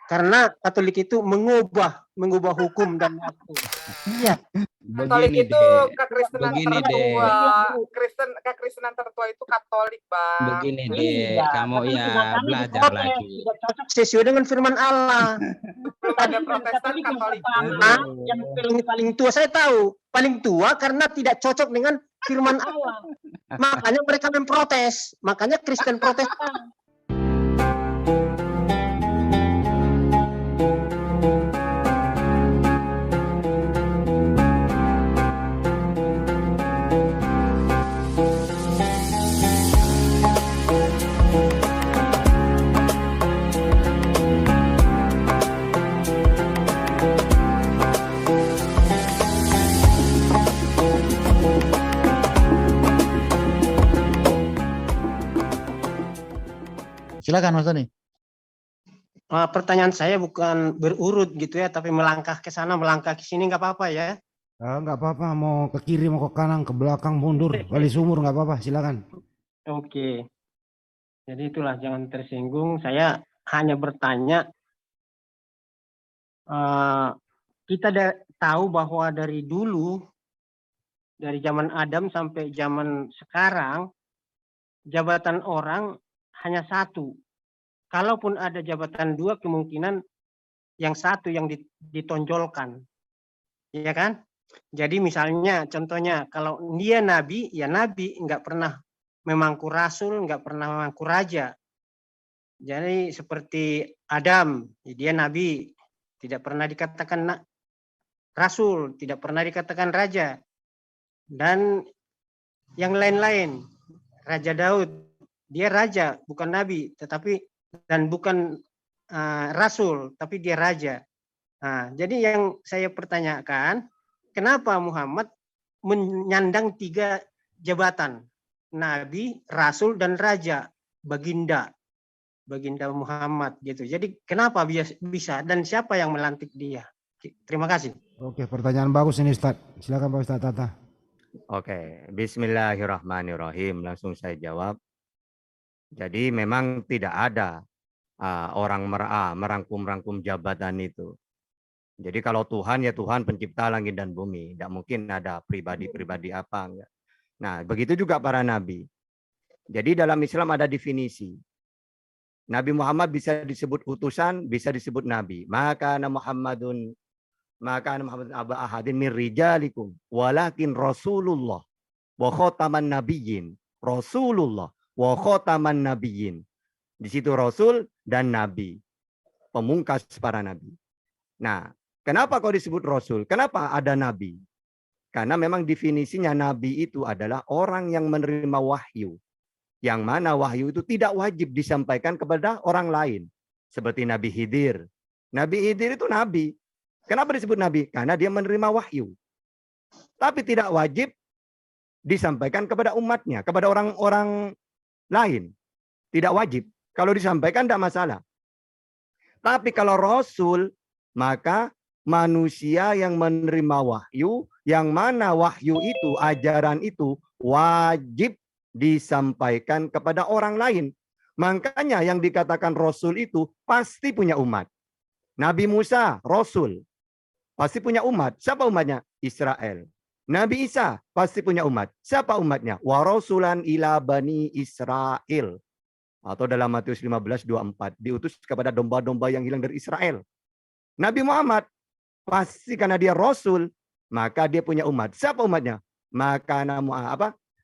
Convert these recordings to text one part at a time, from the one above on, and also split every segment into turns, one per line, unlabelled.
Karena Katolik itu mengubah hukum dan waktu. Iya.
Katolik
Begini
itu
deh,
kekristenan
begini
tertua.
deh,
Kekristenan tertua itu Katolik, Bang.
begini deh,
Iya,
kamu
tapi
ya
makanya
belajar
diprotes,
lagi.
tidak cocok sesuai dengan firman Allah.
Belum
Tadi
ada
yang
Protestan,
Katolik yang
Katolik
pertama,
dulu.
yang paling tua saya tahu, paling tua karena tidak cocok dengan firman Allah. Makanya mereka memprotes, makanya Kristen Protestan.
Silakan Mas Tony.
Pertanyaan saya bukan berurut gitu ya, tapi melangkah ke sana, melangkah ke sini nggak apa-apa ya.
Nggak apa-apa, mau ke kiri, mau ke kanan, ke belakang, mundur, kali sumur, nggak apa-apa, silakan.
Oke. Jadi itulah, jangan tersinggung. Saya hanya bertanya, kita tahu bahwa dari dulu, dari zaman Adam sampai zaman sekarang, jabatan orang hanya satu. Kalaupun ada jabatan dua, kemungkinan yang satu yang ditonjolkan. Ya kan? Jadi misalnya, contohnya, kalau dia nabi, ya nabi, nggak pernah memangku rasul, nggak pernah memangku raja. Jadi seperti Adam, dia nabi, tidak pernah dikatakan rasul, tidak pernah dikatakan raja. Dan yang lain-lain, Raja Daud, dia raja, bukan nabi, tetapi dan bukan rasul, tapi dia raja. Nah, jadi yang saya pertanyakan, kenapa Muhammad menyandang 3 jabatan? Nabi, rasul, dan raja, baginda Muhammad gitu. Jadi kenapa bisa dan siapa yang melantik dia? Terima kasih.
Oke, pertanyaan bagus ini Ustaz. Silakan Pak Ustaz Tata.
Oke, bismillahirrahmanirrahim. Langsung saya jawab. Jadi memang tidak ada orang merangkum jabatan itu. Jadi kalau Tuhan ya Tuhan pencipta langit dan bumi. Tidak mungkin ada pribadi-pribadi apa. Enggak. Nah, begitu juga para nabi. Jadi dalam Islam ada definisi. Nabi Muhammad bisa disebut utusan, bisa disebut nabi. Maka Muhammadun aba ahadin min rijalikum walakin Rasulullah wa khataman nabiyyin. Rasulullah wa khataman nabiyyin. Di situ Rasul dan Nabi. Pemungkas para Nabi. Nah, kenapa kau disebut Rasul? Kenapa ada Nabi? Karena memang definisinya Nabi itu adalah orang yang menerima wahyu. Yang mana wahyu itu tidak wajib disampaikan kepada orang lain. Seperti Nabi Khidir. Nabi Khidir itu Nabi. Kenapa disebut Nabi? Karena dia menerima wahyu. Tapi tidak wajib disampaikan kepada umatnya, kepada orang-orang lain. Tidak wajib. Kalau disampaikan tidak masalah. Tapi kalau Rasul, maka manusia yang menerima wahyu, yang mana wahyu itu, ajaran itu wajib disampaikan kepada orang lain. Makanya yang dikatakan Rasul itu pasti punya umat. Nabi Musa, Rasul. Pasti punya umat. Siapa umatnya? Israel. Nabi Isa pasti punya umat. Siapa umatnya? Wa rasulan ila bani Israel. Atau dalam Matius 15:24. Diutus kepada domba-domba yang hilang dari Israel. Nabi Muhammad pasti karena dia Rasul, maka dia punya umat. Siapa umatnya? Maka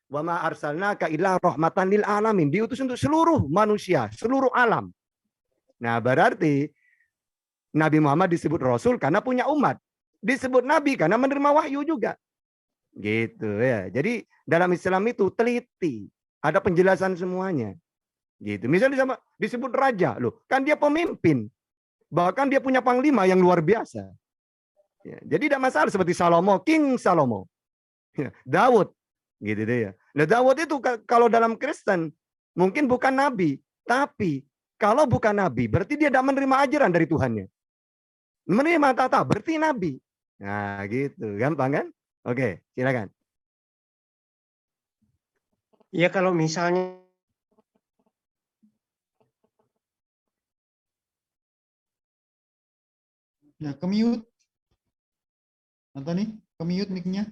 wa ma arsalnaka illa rahmatan lil alamin. Diutus untuk seluruh manusia, seluruh alam. Nah, berarti Nabi Muhammad disebut Rasul karena punya umat. Disebut Nabi karena menerima wahyu juga. Gitu ya. Jadi dalam Islam itu teliti. Ada penjelasan semuanya. Gitu. Misalnya disebut raja. Loh, kan dia pemimpin. Bahkan dia punya panglima yang luar biasa. Ya, jadi tidak masalah seperti Salomo, King Salomo. Ya, Daud. Gitu deh ya. Nah, Daud itu kalau dalam Kristen mungkin bukan nabi. Tapi kalau bukan nabi berarti dia tidak menerima ajaran dari Tuhannya. Menerima tata berarti nabi. Nah gitu. Gampang kan? Oke, silakan.
Ya kalau misalnya
Ya, ke-mute. Antoni, ke-mute mic-nya.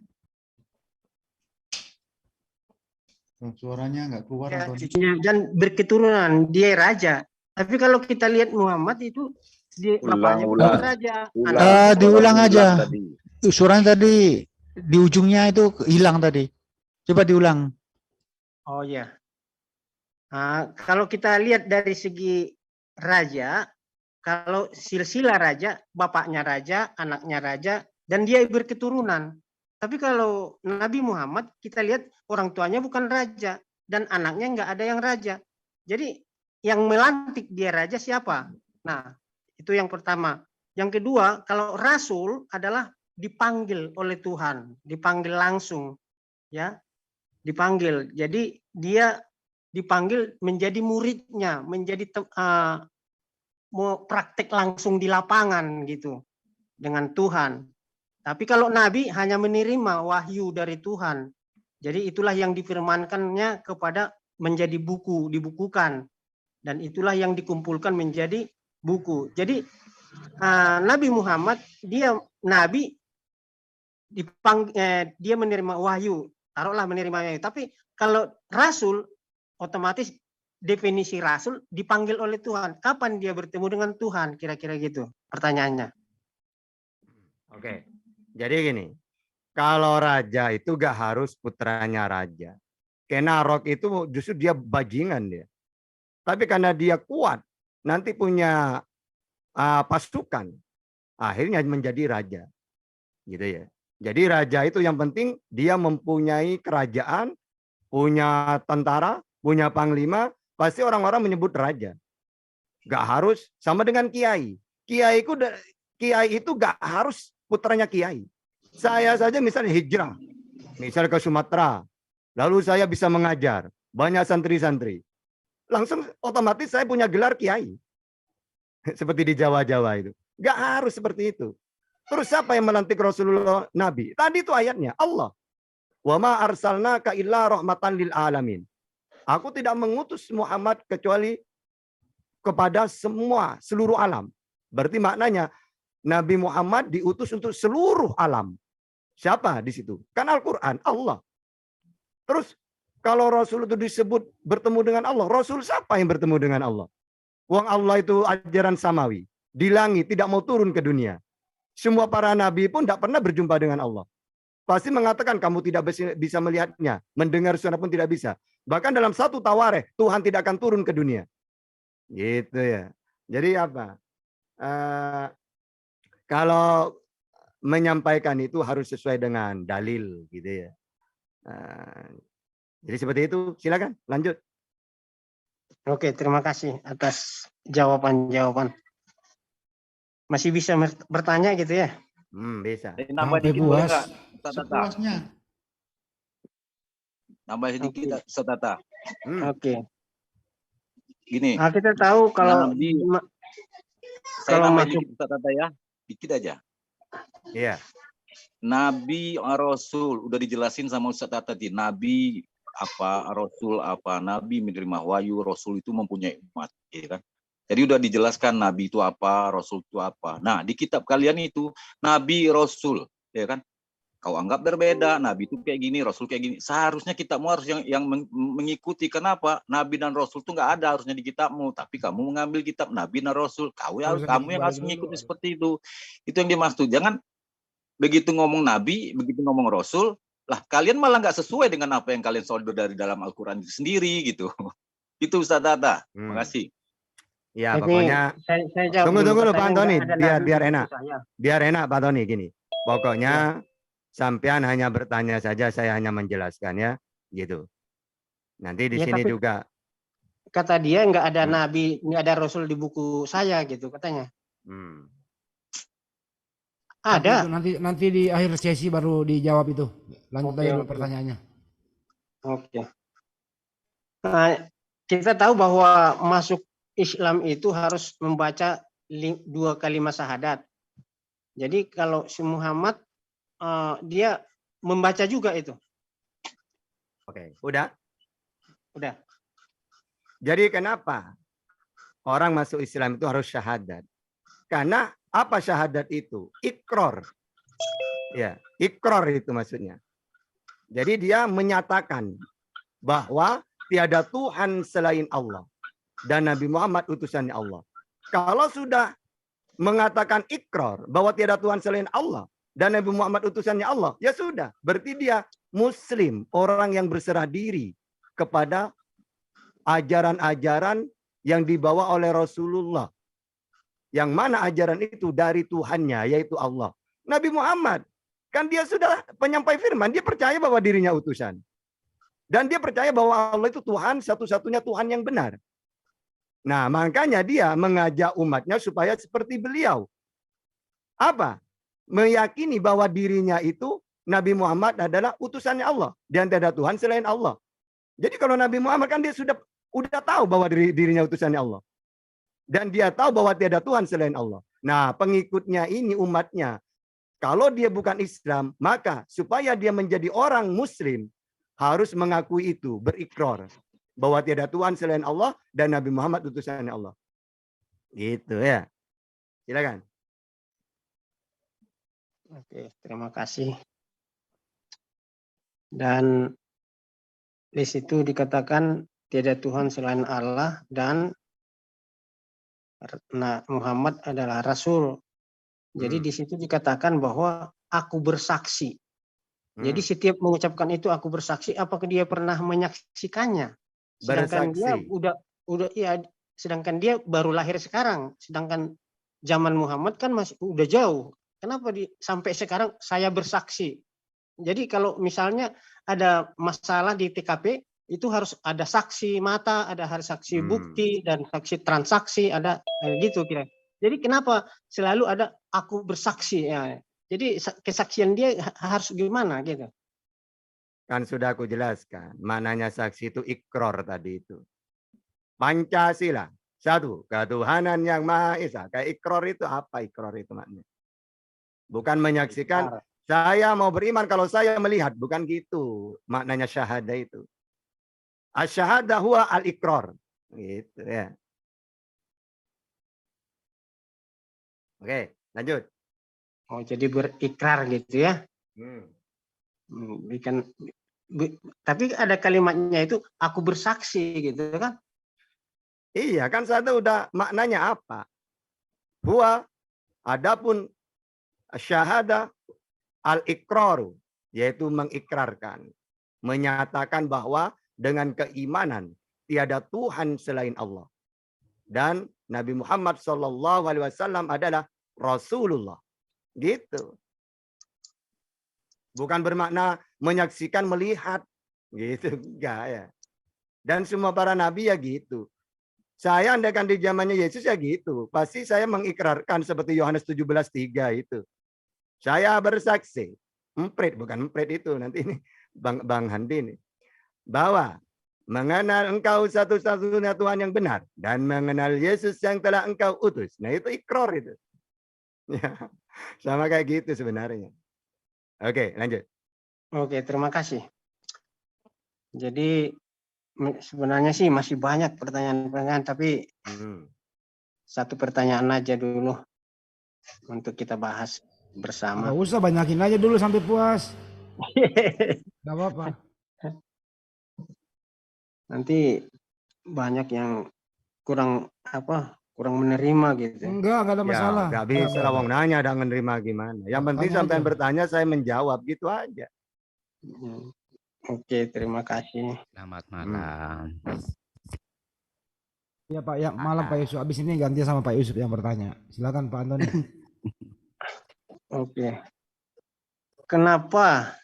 Oh, suaranya nggak keluar,
Ya,
Antoni.
cucunya dan berketurunan dia raja. Tapi kalau kita lihat Muhammad itu dia bapaknya bukan raja, anaknya
Diulang aja.
Tadi.
Suaranya tadi di ujungnya itu hilang tadi. Coba diulang.
Oh ya. Nah, kalau kita lihat dari segi raja, kalau silsilah raja, bapaknya raja, anaknya raja, dan dia berketurunan. Tapi kalau Nabi Muhammad, kita lihat orang tuanya bukan raja, dan anaknya nggak ada yang raja. Jadi yang melantik dia raja siapa? Nah, itu yang pertama. Yang kedua, kalau rasul adalah dipanggil oleh Tuhan, dipanggil langsung, ya, dipanggil. Jadi dia dipanggil menjadi muridnya, menjadi mau praktek langsung di lapangan gitu dengan Tuhan. Tapi kalau Nabi hanya menerima wahyu dari Tuhan. Jadi itulah yang difirmankannya kepada menjadi buku, dibukukan. Dan itulah yang dikumpulkan menjadi buku. Jadi Nabi Muhammad, dia Nabi, dia menerima wahyu. Taruhlah menerima wahyu. Tapi kalau Rasul, otomatis definisi Rasul dipanggil oleh Tuhan. Kapan dia bertemu dengan Tuhan? Kira-kira gitu pertanyaannya.
Oke. Jadi gini, kalau raja itu gak harus putranya raja. Kenarok itu justru dia bajingan dia. Tapi karena dia kuat, nanti punya pasukan, akhirnya menjadi raja. Gitu ya. Jadi raja itu yang penting dia mempunyai kerajaan, punya tentara, punya panglima, pasti orang-orang menyebut raja. Gak harus sama dengan kiai. Kiai itu gak harus putranya kiai. Saya saja misalnya hijrah, misal ke Sumatera, lalu saya bisa mengajar, banyak santri-santri. Langsung otomatis saya punya gelar kiai. Seperti di Jawa-Jawa itu. Gak harus seperti itu. Terus siapa yang melantik Rasulullah Nabi? Tadi itu ayatnya, Allah. Wa ma arsalnaka illa rahmatan lil alamin. Aku tidak mengutus Muhammad kecuali kepada semua, seluruh alam. Berarti maknanya Nabi Muhammad diutus untuk seluruh alam. Siapa di situ? Kan Al-Quran, Allah. Terus kalau Rasul itu disebut bertemu dengan Allah, Rasul siapa yang bertemu dengan Allah? Wong Allah itu ajaran samawi. Di langit, tidak mau turun ke dunia. Semua para nabi pun tidak pernah berjumpa dengan Allah. Pasti mengatakan kamu tidak bisa melihatnya, mendengar suara pun tidak bisa. Bahkan dalam satu tawareh, Tuhan tidak akan turun ke dunia. Gitu ya. Jadi apa? Kalau menyampaikan itu harus sesuai dengan dalil, gitu ya. Jadi seperti itu. Silakan, lanjut.
Oke, terima kasih atas jawaban-jawaban. Masih bisa bertanya gitu ya?
Bisa.
Nambah
Sampai
dikit boleh
puas.
nggak? Ustaz Tata?
Sepuasnya.
Nambah sedikit,
Oke.
Ustaz Tata.
Oke.
Gini,
Nah, kita tahu kalau
Nabi, saya
kalau
nambah
masuk
dikit Ustaz Tata ya. Dikit aja.
Iya.
Nabi, Rasul, udah dijelasin sama Ustaz Tata tadi. Nabi apa, Rasul apa, Nabi menerima wahyu, Rasul itu mempunyai umat, ya kan? Jadi udah dijelaskan Nabi itu apa, Rasul itu apa. Nah, di kitab kalian itu Nabi, Rasul, ya kan? Kau anggap berbeda, Nabi itu kayak gini, Rasul kayak gini. Seharusnya kitabmu harus yang mengikuti. Kenapa? Nabi dan Rasul itu nggak ada harusnya di kitabmu, tapi kamu mengambil kitab Nabi dan Rasul. Kamu yang harus mengikuti seperti itu. Itu yang dimaksud. Jangan begitu ngomong Nabi, begitu ngomong Rasul, lah kalian malah nggak sesuai dengan apa yang kalian solder dari dalam Al-Quran itu sendiri gitu. Itu Ustaz Tata. Makasih.
Ya,
ini
pokoknya
saya jawab
tunggu
dulu.
Pak
Katanya
Antoni,
nggak ada Nabi
biar
di
enak.
buku saya.
Biar enak Pak Tony gini. Pokoknya sampean hanya bertanya saja, saya hanya menjelaskan ya, gitu. Nanti di
Ya,
sini
tapi
juga
kata dia nggak ada Nabi, nggak ada Rasul di buku saya gitu katanya. Ada.
Nanti di akhir sesi baru dijawab itu. Lanjut
Oke,
aja dulu
oke.
pertanyaannya.
Oke. Nah, kita tahu bahwa masuk Islam itu harus membaca 2 kalimat syahadat. Jadi kalau si Muhammad dia membaca juga itu.
Oke, udah.
Udah.
Jadi kenapa orang masuk Islam itu harus syahadat? Karena Apa syahadat itu? Iqrar. Ya, iqrar itu maksudnya. Jadi dia menyatakan bahwa tiada Tuhan selain Allah dan Nabi Muhammad utusannya Allah. Kalau sudah mengatakan ikrar bahwa tiada Tuhan selain Allah dan Nabi Muhammad utusannya Allah, ya sudah, berarti dia Muslim, orang yang berserah diri kepada ajaran-ajaran yang dibawa oleh Rasulullah. Yang mana ajaran itu dari Tuhannya, yaitu Allah. Nabi Muhammad, kan dia sudah penyampai firman, dia percaya bahwa dirinya utusan. Dan dia percaya bahwa Allah itu Tuhan, satu-satunya Tuhan yang benar. Nah, makanya dia mengajak umatnya supaya seperti beliau. Apa? Meyakini bahwa dirinya itu Nabi Muhammad adalah utusannya Allah. Dan tidak ada Tuhan selain Allah. Jadi kalau Nabi Muhammad kan dia sudah tahu bahwa dirinya utusannya Allah. Dan dia tahu bahwa tiada Tuhan selain Allah. Nah, pengikutnya ini umatnya. Kalau dia bukan Islam, maka supaya dia menjadi orang Muslim, harus mengakui itu, berikrar. Bahwa tiada Tuhan selain Allah dan Nabi Muhammad utusannya Allah. Gitu ya. Silakan.
Oke, terima kasih. Dan di situ dikatakan tiada Tuhan selain Allah dan Muhammad adalah Rasul. Jadi di situ dikatakan bahwa aku bersaksi. Jadi setiap mengucapkan itu aku bersaksi, apakah dia pernah menyaksikannya? Sedangkan dia udah ya, sedangkan dia baru lahir sekarang. Sedangkan zaman Muhammad kan masih udah jauh. Kenapa sampai sekarang saya bersaksi? Jadi kalau misalnya ada masalah di TKP, itu harus ada saksi mata, ada harus saksi bukti dan saksi transaksi, ada gitu kira. Jadi kenapa selalu ada aku bersaksi ya? Jadi kesaksian dia harus gimana gitu?
Kan sudah aku jelaskan. Maknanya saksi itu ikrar tadi itu. Pancasila. Satu, ketuhanan yang Maha Esa. Kayak ikrar itu apa ikrar itu maknanya? Bukan menyaksikan, saya mau beriman kalau saya melihat. Bukan gitu maknanya syahadah itu. Asyahadah huwa al-ikrar. Gitu ya. Oke, lanjut.
Oh, jadi berikrar gitu ya? Tapi ada kalimatnya itu aku bersaksi gitu kan?
Iya, kan satu udah maknanya apa? Huwa, adapun syahadah al-iqraru, yaitu mengikrarkan, menyatakan bahwa dengan keimanan tiada Tuhan selain Allah dan Nabi Muhammad SAW adalah Rasulullah. Gitu. Bukan bermakna menyaksikan, melihat. Gitu. Enggak ya. Dan semua para nabi ya gitu. Saya andaikan di zamannya Yesus ya gitu. Pasti saya mengikrarkan seperti Yohanes 17:3 itu. Saya bersaksi. Bukan emprit itu. Nanti ini Bang Handi ini. Bahwa mengenal engkau satu-satunya Tuhan yang benar. Dan mengenal Yesus yang telah engkau utus. Nah itu ikrar itu. Ya, sama kayak gitu sebenarnya. Oke, lanjut.
Oke, terima kasih. Jadi sebenarnya sih masih banyak pertanyaan-pertanyaan, tapi satu pertanyaan aja dulu untuk kita bahas bersama.
Nggak usah, banyakin aja dulu sampai puas. Nggak apa-apa.
Nanti banyak yang kurang menerima gitu.
Enggak ada masalah.
Ya, nggak bisa lah wong nanya ada menerima gimana. Yang penting sampai bertanya saya menjawab gitu aja.
Oke, terima kasih.
Selamat malam.
Ya Pak, ya malam Pak Yusuf. Habis ini ganti sama Pak Yusuf yang bertanya. Silakan Pak Antoni.
Oke. Kenapa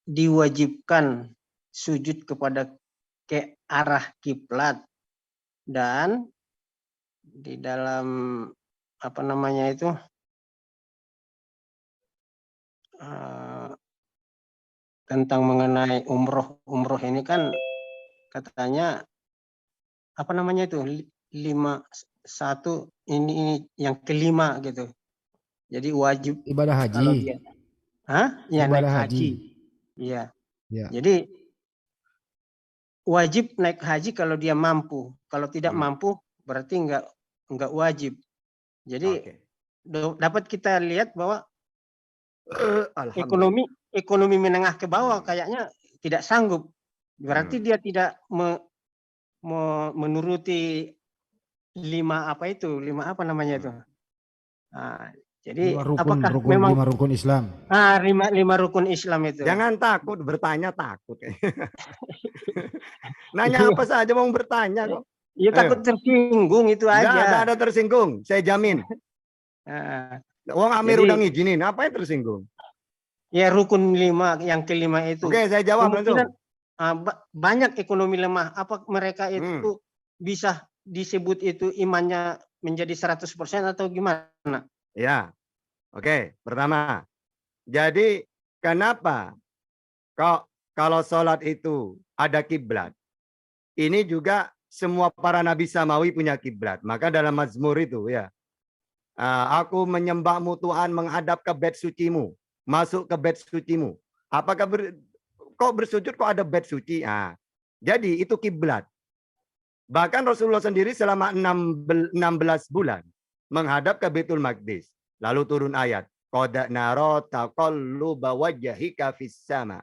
diwajibkan sujud kepada ke arah kiblat dan di dalam tentang mengenai umroh ini kan katanya itu 5.1 ini yang kelima gitu. Jadi wajib
ibadah haji.
kalau dia ya
ibadah
naik
haji.
Iya.
Ya.
Jadi wajib naik haji kalau dia mampu. Kalau tidak mampu berarti enggak wajib. Jadi dapat kita lihat bahwa
Alhamdulillah.
ekonomi menengah ke bawah kayaknya tidak sanggup. Berarti dia tidak menuruti lima apa namanya itu. Nah, jadi apakah memang
5 rukun Islam.
lima rukun Islam itu?
Jangan takut bertanya, takut. Nanya apa saja mau bertanya kok.
Ya takut tersinggung itu aja.
Nggak ada tersinggung, saya jamin. Wong Amir
Jadi-
udah ngizinin, apa yang tersinggung?
Ya rukun 5 yang kelima itu.
Oke, saya jawab langsung.
Kemungkinan, banyak ekonomi lemah. Apa mereka itu bisa disebut itu imannya menjadi 100% atau gimana?
Ya, oke. Pertama, jadi kenapa kok kalau sholat itu ada kiblat? Ini juga semua para nabi samawi punya kiblat. Maka dalam Mazmur itu ya, aku menyembahmu Tuhan menghadap ke bait sucimu, masuk ke bait sucimu. Apakah kok bersujud kok ada bait suci? Jadi itu kiblat. Bahkan Rasulullah sendiri selama 16 bulan menghadap ke Baitul Maqdis. Lalu turun ayat, qad nara taqalluba wajhika fis sama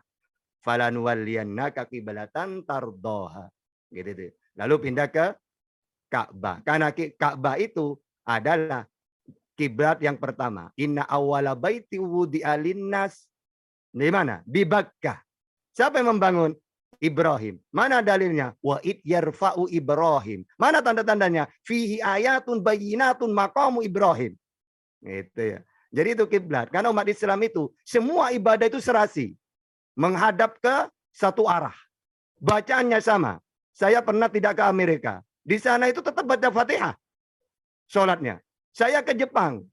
falanuwalliyannaka qiblatan tardaha. Gitu. Lalu pindah ke Ka'bah. Karena Ka'bah itu adalah kiblat yang pertama. Inna awwala baiti wudi'a linnas. Di mana? Di Bakkah. Siapa yang membangun? Ibrahim. Mana dalilnya? Wa id yarfa'u Ibrahim. Mana tanda-tandanya? Fihi ayatun bayyinatun maqamu Ibrahim. Gitu ya. Jadi itu kiblat. Karena umat Islam itu semua ibadah itu serasi. Menghadap ke satu arah. Bacaannya sama. Saya pernah tidak ke Amerika. Di sana itu tetap baca Fatihah. Sholatnya. Saya ke Jepang.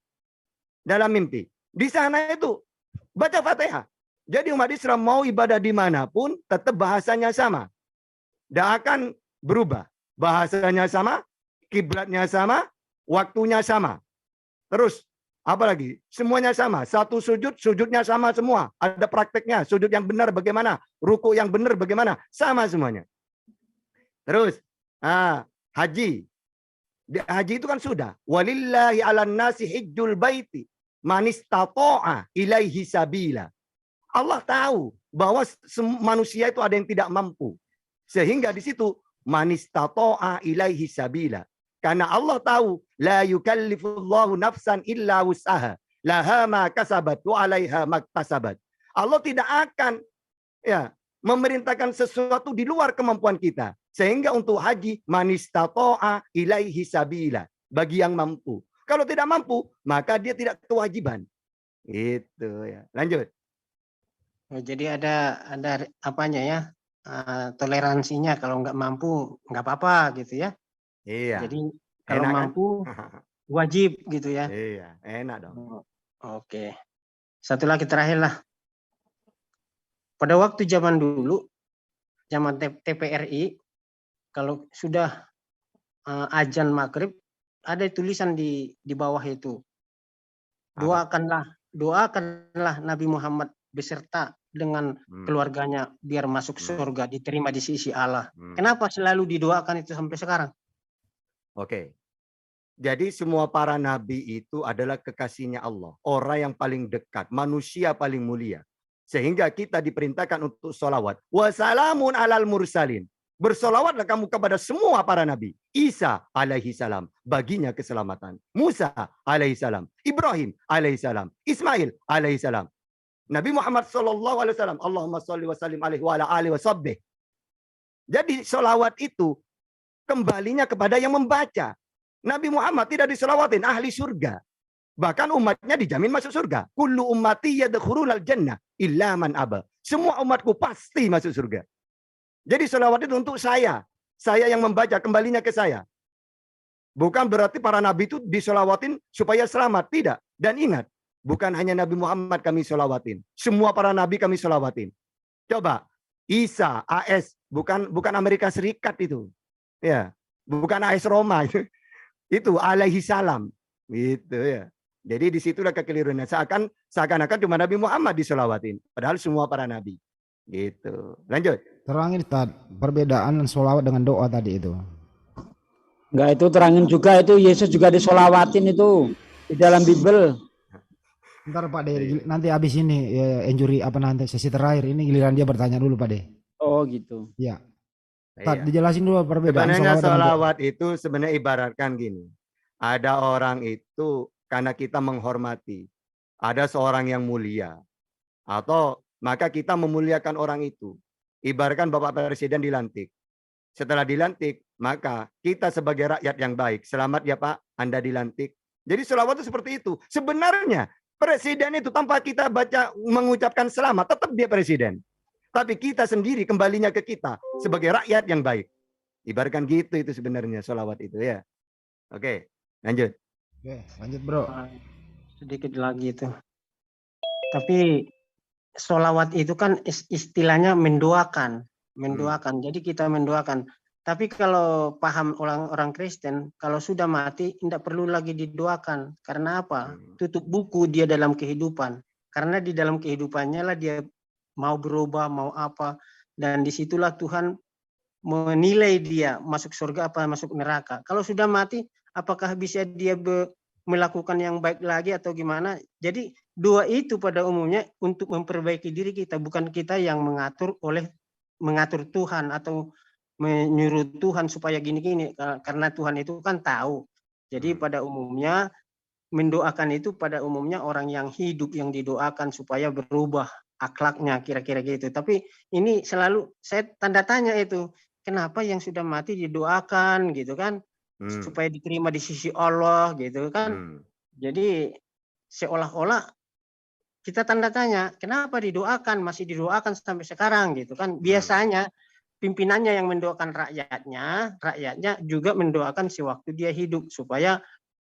Dalam mimpi. Di sana itu baca Fatihah. Jadi umat Islam mau ibadah dimanapun tetap bahasanya sama. Tidak akan berubah. Bahasanya sama, kiblatnya sama, waktunya sama. Terus, apalagi? Semuanya sama. Satu sujud, sujudnya sama semua. Ada prakteknya. Sujud yang benar bagaimana? Ruku yang benar bagaimana? Sama semuanya. Terus, haji. Haji itu kan sudah. Walillahi ala nasi hijjul baiti. Manistato'a ilaihi sabila. Allah tahu bahwa manusia itu ada yang tidak mampu. Sehingga di situ manistato'a ilaihi sabila. Karena Allah tahu la yukallifullahu nafsan illa wus'aha. Laha ma kasabat wa 'alaiha maktasabat. Allah tidak akan memerintahkan sesuatu di luar kemampuan kita. Sehingga untuk haji manistato'a ilaihi sabila. Bagi yang mampu. Kalau tidak mampu, maka dia tidak kewajiban. Itu ya. Lanjut.
Jadi ada apanya ya, toleransinya. Kalau nggak mampu nggak apa-apa gitu ya.
Iya.
Jadi kalau
Enak,
mampu wajib gitu ya.
Iya, enak dong.
Oke. Satu lagi terakhir lah. Pada waktu zaman dulu, zaman TPRI, kalau sudah azan maghrib, ada tulisan di bawah itu. Doakanlah Nabi Muhammad beserta dengan keluarganya biar masuk surga, diterima di sisi Allah. Kenapa selalu didoakan itu sampai sekarang?
Oke. Jadi semua para nabi itu adalah kekasihnya Allah. Orang yang paling dekat, manusia paling mulia. Sehingga kita diperintahkan untuk sholawat. Wassalamun alal mursalin. Bersolawatlah kamu kepada semua para nabi. Isa alaihi salam, baginya keselamatan. Musa alaihi salam. Ibrahim alaihi salam. Ismail alaihi salam. Nabi Muhammad sallallahu alaihi wasallam, Allahumma sholli wa sallim alaihi wa ala alihi wa sahbihi. Jadi sholawat itu kembalinya kepada yang membaca. Nabi Muhammad tidak disolawatin ahli surga. Bahkan umatnya dijamin masuk surga. Kullu ummati yadkhulunal jannah illa man aba. Semua umatku pasti masuk surga. Jadi sholawat itu untuk saya. Saya yang membaca, kembalinya ke saya. Bukan berarti para nabi itu disolawatin supaya selamat. Tidak. Dan ingat, bukan hanya Nabi Muhammad kami solawatin. Semua para nabi kami solawatin. Coba, Isa, AS, bukan Amerika Serikat itu. Ya, bukan AS Roma. Itu alaihi salam. Gitu ya. Jadi disitulah kekeliruannya. Seakan-akan cuma Nabi Muhammad disolawatin. Padahal semua para nabi. Gitu. Lanjut.
Terangin Tad, perbedaan sholawat dengan doa tadi itu.
Enggak, itu terangin juga itu Yesus juga disolawatin itu. Di dalam Bible.
Ntar Pak De,
Iya.
nanti habis ini injury apa nanti sesi terakhir ini giliran dia bertanya dulu Pak De.
Oh gitu.
Iya. Tat,
Iya.
dijelasin dulu perbedaan
Sebenarnya
sholawat dan doa.
sholawat itu sebenarnya ibaratkan gini. Ada orang itu karena kita menghormati. Ada seorang yang mulia. Atau maka kita memuliakan orang itu. Ibaratkan Bapak Presiden dilantik. Setelah dilantik, maka kita sebagai rakyat yang baik. Selamat ya Pak, Anda dilantik. Jadi sholawat itu seperti itu. Sebenarnya presiden itu tanpa kita baca mengucapkan selamat, tetap dia presiden. Tapi kita sendiri kembalinya ke kita sebagai rakyat yang baik. Ibaratkan gitu itu sebenarnya sholawat itu ya. Oke, lanjut.
Oke, lanjut Bro.
Sedikit lagi itu. Tapi sholawat itu kan istilahnya mendoakan. Jadi kita mendoakan. Tapi kalau paham orang Kristen, kalau sudah mati tidak perlu lagi didoakan. Karena apa? Tutup buku dia dalam kehidupan. Karena di dalam kehidupannya lah dia mau berubah, mau apa. Dan disitulah Tuhan menilai dia masuk surga apa masuk neraka. Kalau sudah mati, apakah bisa dia melakukan yang baik lagi atau gimana? Jadi doa itu pada umumnya untuk memperbaiki diri kita, bukan kita yang mengatur Tuhan atau menyuruh Tuhan supaya gini-gini, karena Tuhan itu kan tahu. Jadi pada umumnya mendoakan itu pada umumnya orang yang hidup yang didoakan supaya berubah akhlaknya, kira-kira gitu. Tapi ini selalu saya tanda tanya itu, kenapa yang sudah mati didoakan gitu kan, supaya diterima di sisi Allah gitu kan. Jadi seolah-olah kita tanda tanya, kenapa didoakan, masih didoakan sampai sekarang gitu kan. Biasanya pimpinannya yang mendoakan rakyatnya juga mendoakan sewaktu dia hidup supaya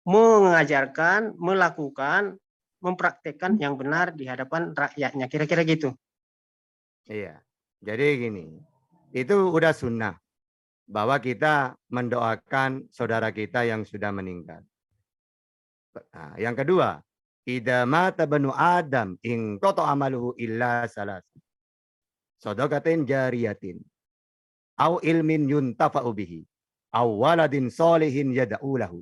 mengajarkan, melakukan, mempraktekkan yang benar di hadapan rakyatnya. Kira-kira gitu.
Iya. Jadi gini, itu udah sunnah bahwa kita mendoakan saudara kita yang sudah meninggal. Nah, yang kedua, idza mata banu Adam in qata amaluhu illa salas. Shadaqatin jariyatin au ilmin yuntafa'u bihi au waladin solihin yad'u lahu.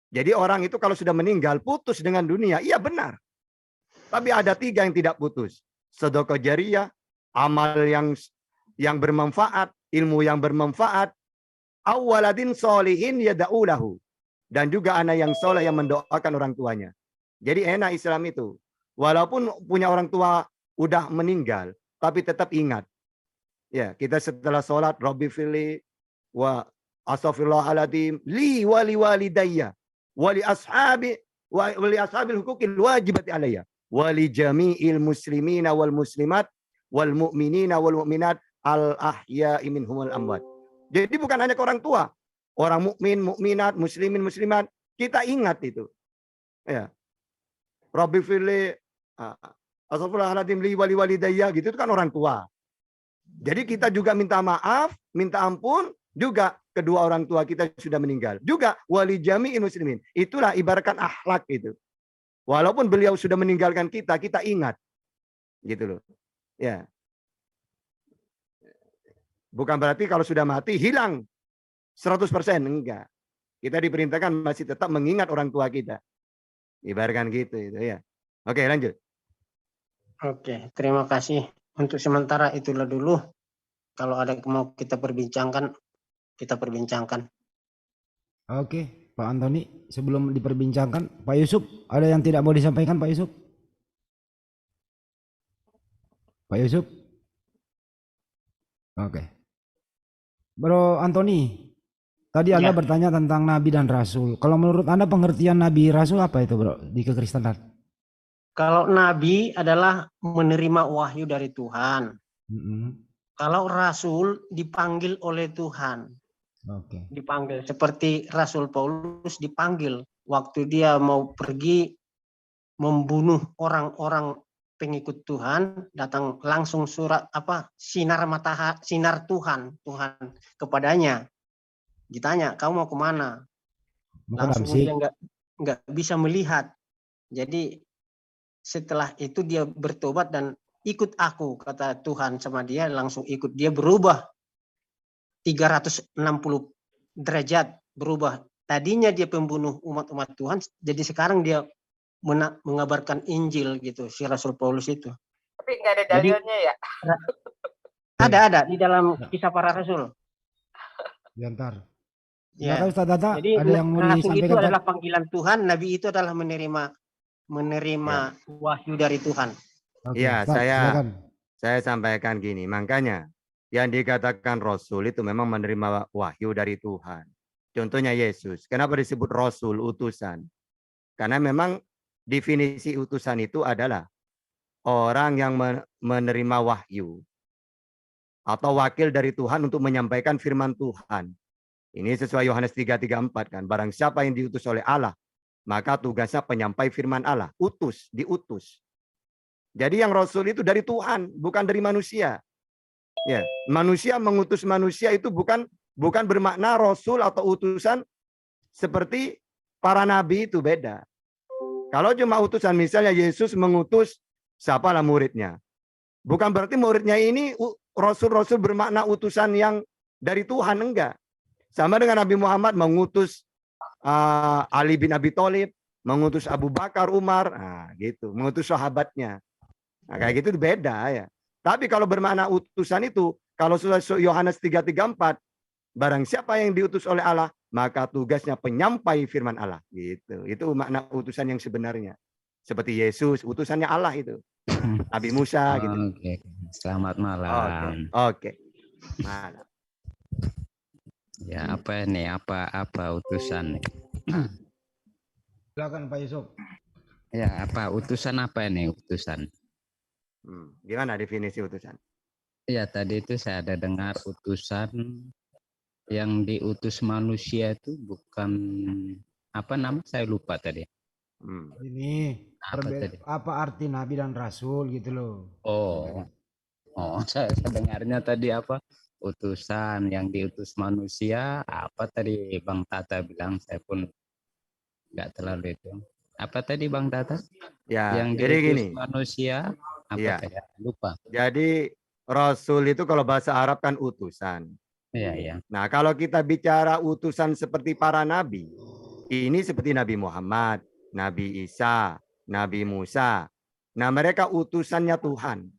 Jadi orang itu kalau sudah meninggal putus dengan dunia, iya benar. Tapi ada 3 yang tidak putus. Sedekah jariyah, amal yang bermanfaat, ilmu yang bermanfaat, au waladin solihin yad'u lahu. Dan juga anak yang soleh yang mendoakan orang tuanya. Jadi enak Islam itu. Walaupun punya orang tua udah meninggal, tapi tetap ingat. Ya, kita setelah sholat, Rabbi fili wa astaghfirullahaladzim li wali walidayya wali ashabil hukukil wajibati alayya wali jami'il muslimina wal muslimat wal mu'minina wal mu'minat al ahya'i minhumul amwat. Jadi bukan hanya ke orang tua, orang mukmin, mukminat, muslimin, muslimat, kita ingat itu. Ya. Rabbi fili astaghfirullahaladzim li wali walidayya gitu itu kan orang tua. Jadi kita juga minta maaf, minta ampun, juga kedua orang tua kita sudah meninggal. Juga wali jami'in muslimin. Itulah ibaratkan akhlak itu. Walaupun beliau sudah meninggalkan kita, kita ingat. Gitu loh. Ya. Bukan berarti kalau sudah mati hilang 100%, enggak. Kita diperintahkan masih tetap mengingat orang tua kita. Ibaratkan gitu itu ya. Oke, lanjut.
Oke, terima kasih. Untuk sementara itulah dulu. Kalau ada yang mau kita perbincangkan, kita perbincangkan.
Oke, Pak Antoni, sebelum diperbincangkan, Pak Yusuf, ada yang tidak mau disampaikan Pak Yusuf? Pak Yusuf? Oke. Bro Antoni, tadi Anda bertanya tentang Nabi dan Rasul. Kalau menurut Anda pengertian Nabi Rasul apa itu Bro di kekristenan?
Kalau Nabi adalah menerima wahyu dari Tuhan. Kalau Rasul dipanggil oleh Tuhan. Dipanggil seperti Rasul Paulus dipanggil waktu dia mau pergi membunuh orang-orang pengikut Tuhan, datang langsung surat sinar Tuhan kepadanya. Ditanya, kamu mau kemana? Langsung dia nggak bisa melihat. Jadi setelah itu dia bertobat dan ikut aku, kata Tuhan sama dia, langsung ikut. Dia berubah 360 derajat, berubah tadinya dia pembunuh umat-umat Tuhan, jadi sekarang dia mengabarkan Injil gitu, si Rasul Paulus itu.
Tapi nggak ada
Jadi
dalilnya ya.
ada di dalam Kisah Para Rasul.
Biantar.
Ya.
Silakan Ustaz Tata,
Jadi
ada yang mau
rasul itu
disampaikan Pak?
adalah panggilan Tuhan, nabi itu adalah menerima wahyu dari Tuhan.
Oke,
Iya,
Ustaz, silakan.
saya sampaikan gini, makanya yang dikatakan Rasul itu memang menerima wahyu dari Tuhan. Contohnya Yesus. Kenapa disebut Rasul, utusan? Karena memang definisi utusan itu adalah orang yang menerima wahyu atau wakil dari Tuhan untuk menyampaikan firman Tuhan. Ini sesuai Yohanes 3:34 kan. Barang siapa yang diutus oleh Allah, maka tugasnya penyampai firman Allah. Diutus. Jadi yang Rasul itu dari Tuhan, bukan dari manusia. Ya, manusia mengutus manusia itu bukan bermakna Rasul atau utusan seperti para nabi, itu beda. Kalau cuma utusan, misalnya Yesus mengutus siapalah muridnya. Bukan berarti muridnya ini Rasul-Rasul bermakna utusan yang dari Tuhan, enggak. Sama dengan Nabi Muhammad mengutus Ali bin Abi Thalib, mengutus Abu Bakar, Umar, gitu, mengutus sahabatnya. Nah, kayak gitu beda ya. Tapi kalau bermakna utusan itu, kalau Yohanes 3:34, barang siapa yang diutus oleh Allah, maka tugasnya penyampai firman Allah. Gitu. Itu makna utusan yang sebenarnya. Seperti Yesus, utusannya Allah itu. Nabi Musa gitu.
Oke, selamat malam.
Oke. Malam.
Ya, apa ini? Apa utusan?
Silakan Pak Yusuf.
Ya, apa utusan apa ini utusan?
Gimana definisi utusan?
Ya, tadi itu saya ada dengar utusan yang diutus manusia itu bukan apa nama? Saya lupa tadi.
Ini
Apa tadi?
apa arti nabi dan rasul gitu loh.
Saya dengarnya tadi apa? Utusan yang diutus manusia, apa tadi Bang Tata bilang, saya pun nggak terlalu itu. Apa tadi Bang Tata?
Ya,
Yang
jadi
diutus
gini.
manusia, apa
Ya.
tadi? Lupa.
Jadi Rasul itu kalau bahasa Arab kan utusan.
Iya.
Nah, kalau kita bicara utusan seperti para nabi, ini seperti Nabi Muhammad, Nabi Isa, Nabi Musa. Nah, mereka utusannya Tuhan.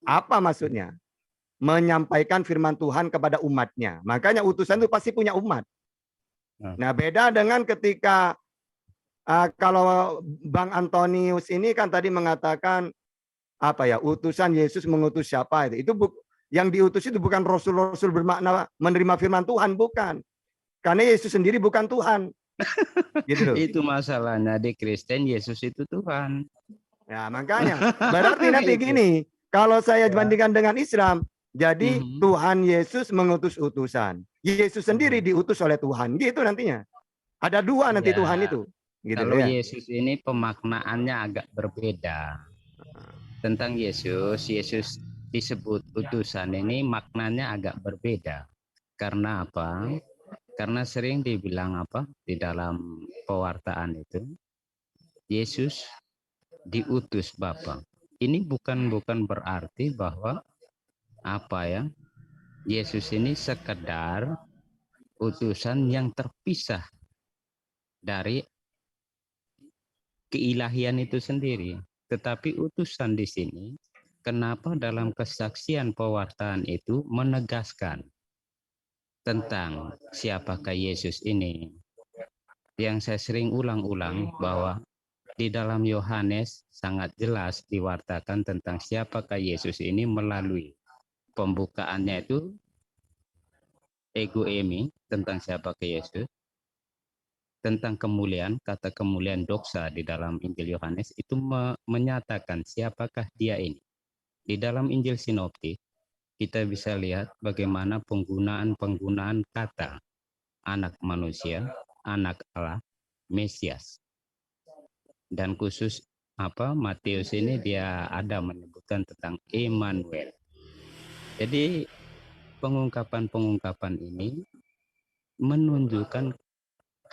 Apa maksudnya? Menyampaikan firman Tuhan kepada umatnya. Makanya utusan itu pasti punya umat. Nah, beda dengan ketika kalau Bang Antonius ini kan tadi mengatakan apa ya, utusan Yesus mengutus siapa itu? Itu yang diutus itu bukan rasul-rasul bermakna menerima firman Tuhan, bukan. Karena Yesus sendiri bukan Tuhan. Gitu loh.
Itu masalahnya di Kristen, Yesus itu Tuhan.
Ya, makanya berarti nanti gini, kalau saya bandingkan dengan Islam, jadi Tuhan Yesus mengutus utusan. Yesus sendiri diutus oleh Tuhan. Gitu nantinya. Ada dua nanti Tuhan itu. Gitu
kalau
ya.
Yesus ini pemaknaannya agak berbeda. Tentang Yesus disebut utusan ini maknanya agak berbeda. Karena apa? Karena sering dibilang apa di dalam pewartaan itu, Yesus diutus Bapa. Ini bukan berarti bahwa apa ya, Yesus ini sekedar utusan yang terpisah dari keilahian itu sendiri. Tetapi utusan di sini, kenapa dalam kesaksian pewartaan itu menegaskan tentang siapakah Yesus ini. Yang saya sering ulang-ulang bahwa di dalam Yohanes sangat jelas diwartakan tentang siapakah Yesus ini melalui pembukaannya itu ego eimi, tentang siapakah Yesus. Tentang kemuliaan, kata kemuliaan doksa di dalam Injil Yohanes itu menyatakan siapakah dia ini. Di dalam Injil Sinoptik, kita bisa lihat bagaimana penggunaan kata anak manusia, anak Allah, Mesias. Dan khusus Matius ini dia ada menyebutkan tentang Emmanuel. Jadi pengungkapan ini menunjukkan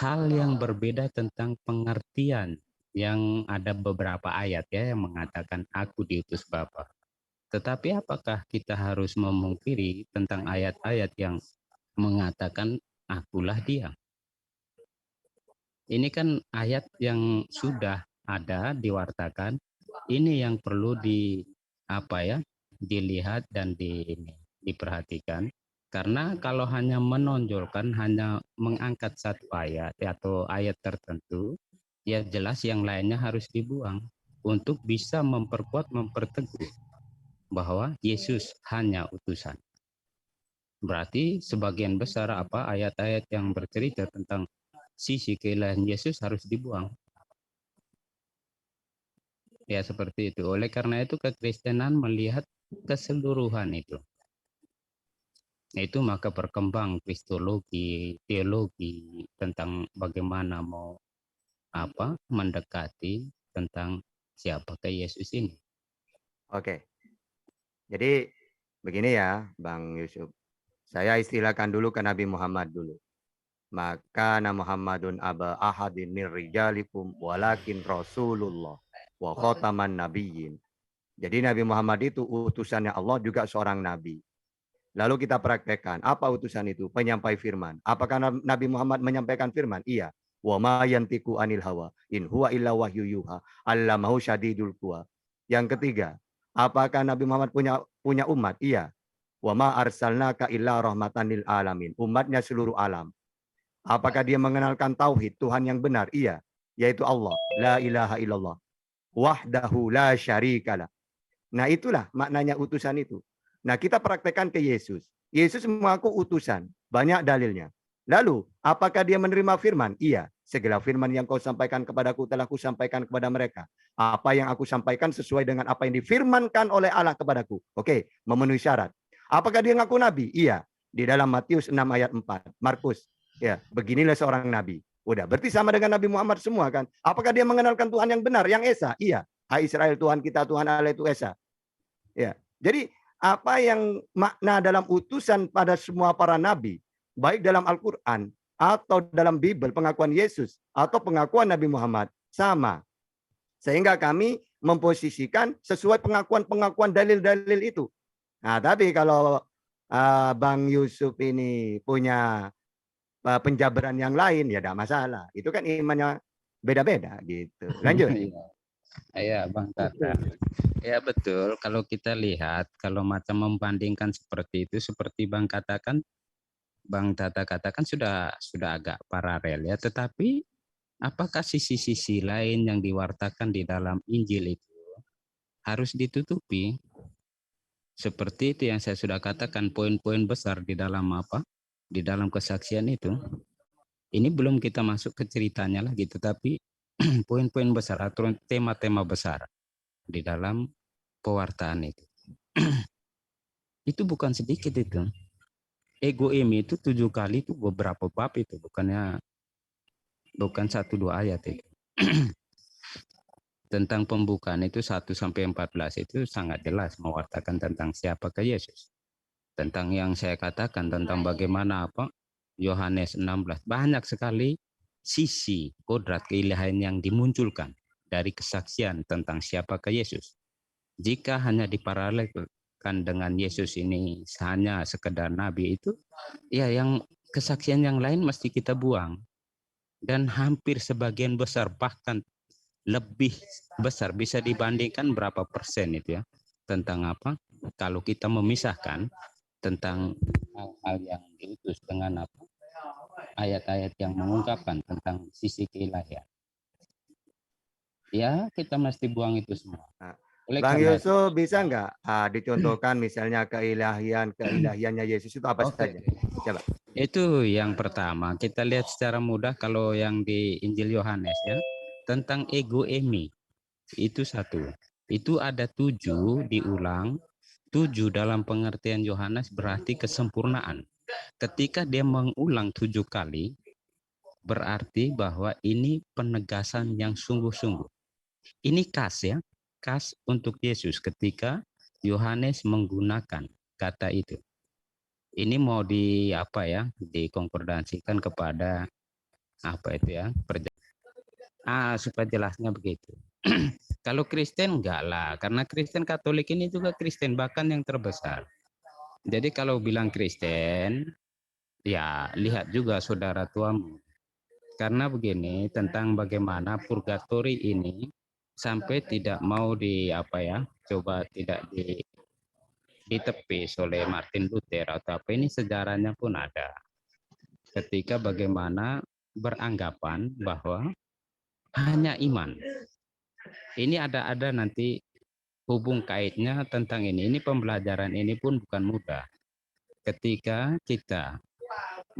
hal yang berbeda tentang pengertian yang ada beberapa ayat ya yang mengatakan aku diutus Bapa. Tetapi apakah kita harus memungkiri tentang ayat-ayat yang mengatakan akulah dia? Ini kan ayat yang sudah ada diwartakan. Ini yang perlu dilihat dan diperhatikan. Karena kalau hanya menonjolkan, hanya mengangkat satu ayat atau ayat tertentu, ya jelas yang lainnya harus dibuang untuk bisa memperkuat, memperteguh bahwa Yesus hanya utusan. Berarti sebagian besar ayat-ayat yang bercerita tentang sisi keilahian Yesus harus dibuang. Ya seperti itu. Oleh karena itu kekristenan melihat keseluruhan itu. Itu maka berkembang kristologi, teologi tentang bagaimana mau mendekati tentang siapakah Yesus ini.
Oke. Jadi begini ya, Bang Yusuf. Saya istilahkan dulu ke Nabi Muhammad dulu. Maka Muhammadun aba ahadin min rijalikum walakin Rasulullah wa khataman nabiyyin. Jadi Nabi Muhammad itu utusannya Allah, juga seorang nabi. Lalu kita praktekkan, apa utusan itu? Penyampai firman. Apakah Nabi Muhammad menyampaikan firman? Iya. Wa ma yantiqu anil hawa in huwa illa wahyu yuha allamahu syadidul quwa. Yang ketiga, apakah Nabi Muhammad punya umat? Iya. Wa ma arsalnaka illa rahmatan lil alamin. Umatnya seluruh alam. Apakah dia mengenalkan tauhid, Tuhan yang benar? Iya, yaitu Allah. La ilaha illallah. Wahdahu la syarikalah. Nah, itulah maknanya utusan itu. Nah, kita praktekkan ke Yesus. Yesus mengaku utusan. Banyak dalilnya. Lalu, apakah dia menerima firman? Iya. Segala firman yang kau sampaikan kepadaku telah kusampaikan kepada mereka. Apa yang aku sampaikan sesuai dengan apa yang difirmankan oleh Allah kepadaku. Oke, memenuhi syarat. Apakah dia ngaku nabi? Iya. Di dalam Matius 6 ayat 4. Markus. Ya, beginilah seorang nabi. Udah, berarti sama dengan Nabi Muhammad semua kan. Apakah dia mengenalkan Tuhan yang benar, yang esa? Iya. Hai Israel, Tuhan kita, Tuhan Allah itu esa. Ya, jadi apa yang makna dalam utusan pada semua para nabi, baik dalam Al-Quran atau dalam Bible, pengakuan Yesus atau pengakuan Nabi Muhammad, sama. Sehingga kami memposisikan sesuai pengakuan-pengakuan dalil-dalil itu. Nah, tapi kalau Bang Yusuf ini punya penjabaran yang lain, ya tidak masalah. Itu kan imannya beda-beda gitu. Lanjut.
Ya, Bang Tata. Ya betul, kalau kita lihat, kalau macam membandingkan seperti itu, seperti Bang Tata katakan sudah agak paralel ya, tetapi apakah sisi-sisi lain yang diwartakan di dalam Injil itu harus ditutupi? Seperti itu yang saya sudah katakan, poin-poin besar di dalam di dalam kesaksian itu. Ini belum kita masuk ke ceritanya lagi, tetapi poin-poin besar atau tema-tema besar di dalam pewartaan itu. Itu bukan sedikit itu. Ego emi itu 7 kali itu beberapa bab itu, bukan 1-2 ayat itu. Tentang pembukaan itu 1-14 itu sangat jelas mewartakan tentang siapakah Yesus. Tentang yang saya katakan tentang bagaimana Yohanes 16, banyak sekali sisi kodrat keilahian yang dimunculkan dari kesaksian tentang siapakah Yesus. Jika hanya diparalelkan dengan Yesus ini hanya sekedar nabi itu, ya yang kesaksian yang lain mesti kita buang. Dan hampir sebagian besar, bahkan lebih besar, bisa dibandingkan berapa persen itu ya, tentang kalau kita memisahkan tentang hal-hal yang diutus dengan ayat-ayat yang mengungkapkan tentang sisi keilahian. Ya, kita mesti buang itu semua.
Bang Yusuf, bisa nggak dicontohkan misalnya keilahiannya Yesus itu apa saja? Coba.
Itu yang pertama, kita lihat secara mudah kalau yang di Injil Yohanes ya, tentang ego emi. Itu 1. Itu ada 7 diulang. 7 dalam pengertian Yohanes berarti kesempurnaan. Ketika dia mengulang 7 kali, berarti bahwa ini penegasan yang sungguh-sungguh. Ini khas untuk Yesus ketika Yohanes menggunakan kata itu. Ini mau dikonkordansikan kepada supaya jelasnya begitu. Kalau Kristen enggak lah, karena Kristen Katolik ini juga Kristen bahkan yang terbesar. Jadi kalau bilang Kristen, ya lihat juga saudara tuamu. Karena begini, tentang bagaimana purgatori ini sampai tidak mau coba tidak ditepis oleh Martin Luther atau apa, ini sejarahnya pun ada. Ketika bagaimana beranggapan bahwa hanya iman. Ini ada nanti hubung kaitnya tentang ini. Ini pembelajaran ini pun bukan mudah. Ketika kita